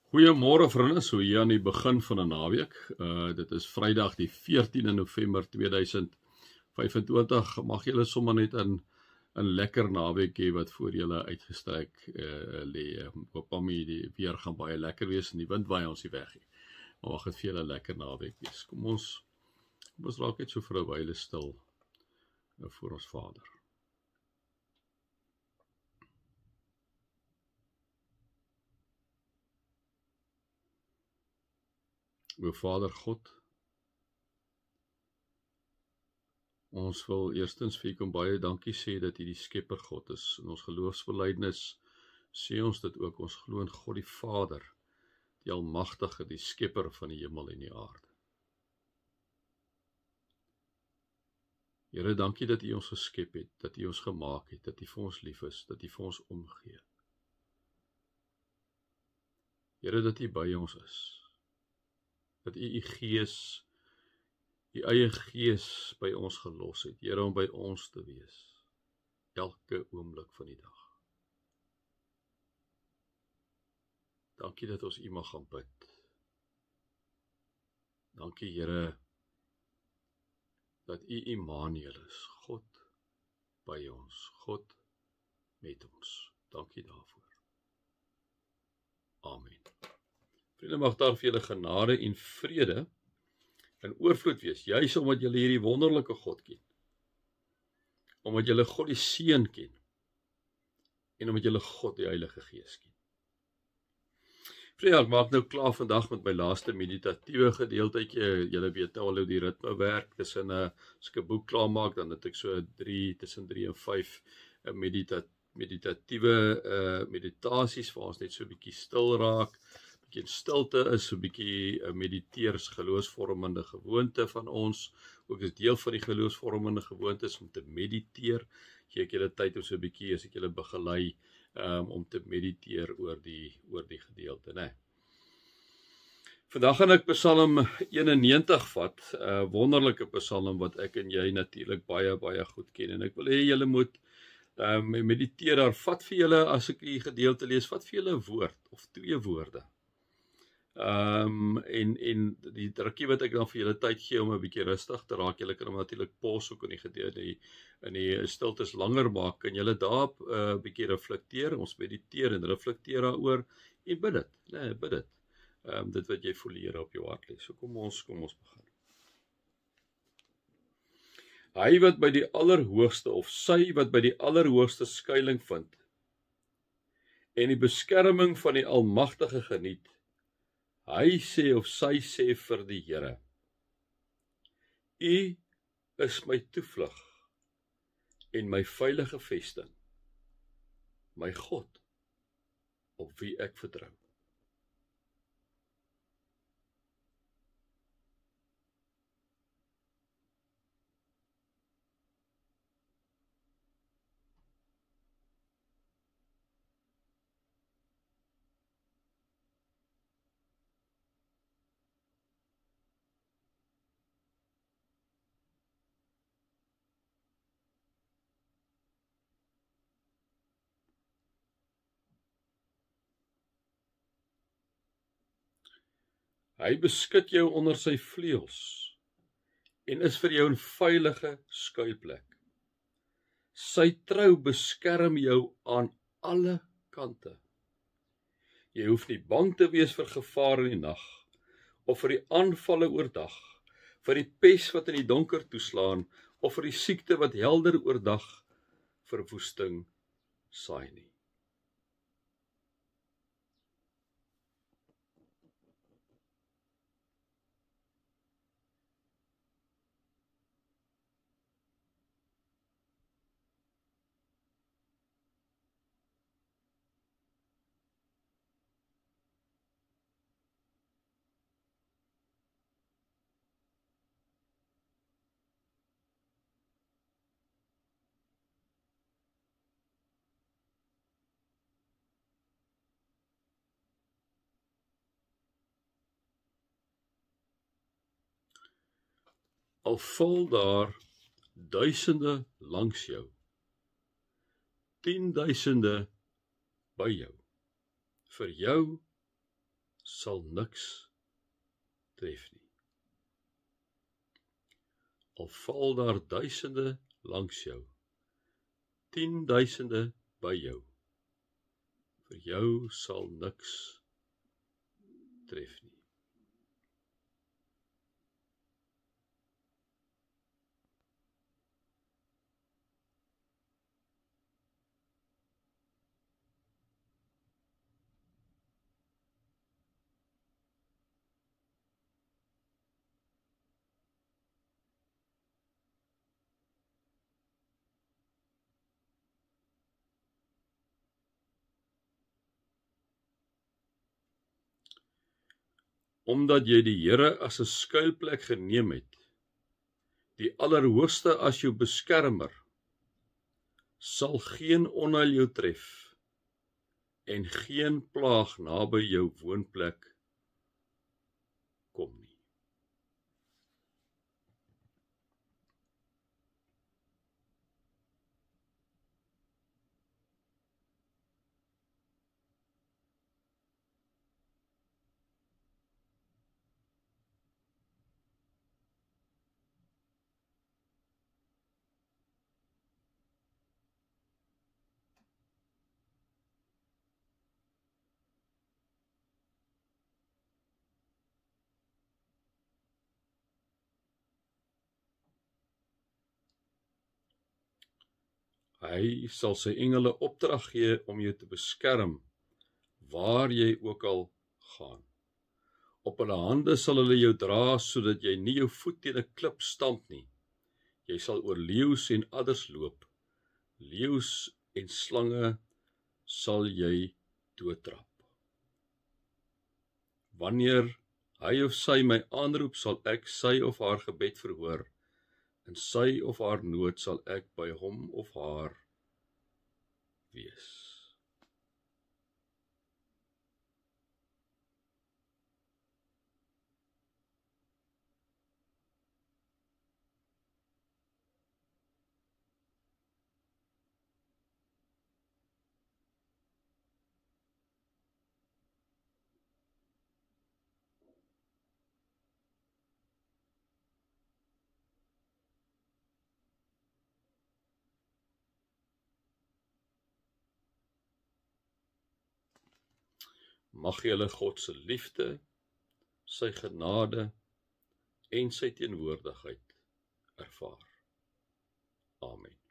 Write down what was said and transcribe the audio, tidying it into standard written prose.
Goeiemôre vriende, so hier aan die begin van 'n naweek. Dit is Vrydag die 14de November 2025. Mag julle sommer net 'n lekker naweek hê wat voor julle uitgestrek lê. Hoop die weer gaan baie lekker wees en die wind waai ons nie weg nie. Maar mag dit vir julle 'n lekker naweek wees. Kom ons raak net so vir 'n wyle stil voor ons Vader. O Vader God, ons wil eerstens vir U kom baie dankie sê dat U die Skepper God is. In ons geloofsbelijdenis sê ons dit ook, ons glo in God die Vader, die Almagtige, die Skepper van die hemel en die aarde. Here, dankie dat U ons geskep het, dat U ons gemaak het, dat U vir ons lief is, dat U vir ons omgee. Here, dat U by ons is. Dat U Gees, U eie Gees by ons gelos het, Here, om by ons te wees, elke oomblik van die dag. Dankie dat ons U mag gaan bid. Dankie, Here, dat U Immanuel is, God by ons, God met ons. Dankie daarvoor. Amen. Vriende, mag daar vir julle genade en vrede in oorvloed wees, juis omdat julle hierdie wonderlike God ken, omdat julle God die Seun ken, en omdat julle God die Heilige Gees ken. Vriende, ek maak nou klaar vandag met my laaste meditatiewe gedeeltjie. Julle weet nou al hoe die ritme werk, tussen as ek 'n boek klaar maak, dan het ek so tussen 3 en 5 meditatiewe meditasies, waar ons net so 'n bietjie stil raak, bietjie in stilte is, so 'n bietjie mediteers, geloofsvormende gewoonte van ons, ook is deel van die geloofsvormende gewoontes om te mediteer. Gee ek julle tyd om so 'n bietjie, as ek julle begelei, om te mediteer oor die gedeelte, né? Vandag gaan ek Psalm 91 vat, wonderlike Psalm wat ek en jy natuurlik baie goed ken, en ek wil hê julle moet mediteer daar. Vat vir julle, as ek die gedeelte lees, vat vir julle 'n woord of 2 woorde. En die drukkie wat ek dan vir julle tyd gee om 'n bietjie rustig te raak, julle kan hom natuurlik pause ook in die stiltes langer maak, kan julle daar 'n bietjie reflekteer, ons mediteer en reflekteer daaroor, en bid dit, nee, bid dit. Dit wat jy voel hier op jou hart lê. So kom ons begin. Hy wat by die allerhoogste, of sy wat by die allerhoogste skuiling vind, en die beskerming van die Almagtige geniet, hy sê of sy sê vir die Here: U is my toevlug en my veilige vesting, my God, op wie ek vertrou. Hy beskud jou onder sy vleuels en is vir jou 'n veilige skuilplek. Sy trou beskerm jou aan alle kante. Jy hoef nie bang te wees vir gevaar in die nag, of vir die aanvalle oordag, vir die pes wat in die donker toeslaan, of vir die siekte wat helder oordag verwoesting saai nie. Al val daar duisende langs jou, 10.000 by jou, vir jou sal niks tref nie. Al val daar duisende langs jou, 10.000 by jou, vir jou sal niks tref nie. Omdat jy die Here as 'n skuilplek geneem het, die Allerhoogste as jou beskermer, sal geen onheil jou tref en geen plaag naby jou woonplek kom nie. Hy sal sy engele opdrag gee om jou te beskerm, waar jy ook al gaan. Op hulle hande sal hulle jou dra, sodat jy nie jou voet teen 'n klip stamp nie. Jy sal oor leeu's en adders loop. Leeu's en slange sal jy doodtrap. Wanneer hy of sy my aanroep, sal ek sy of haar gebed verhoor. In sy of haar nood sal ek by hom of haar wees. Mag julle God se liefde, sy genade en sy teenwoordigheid ervaar. Amen.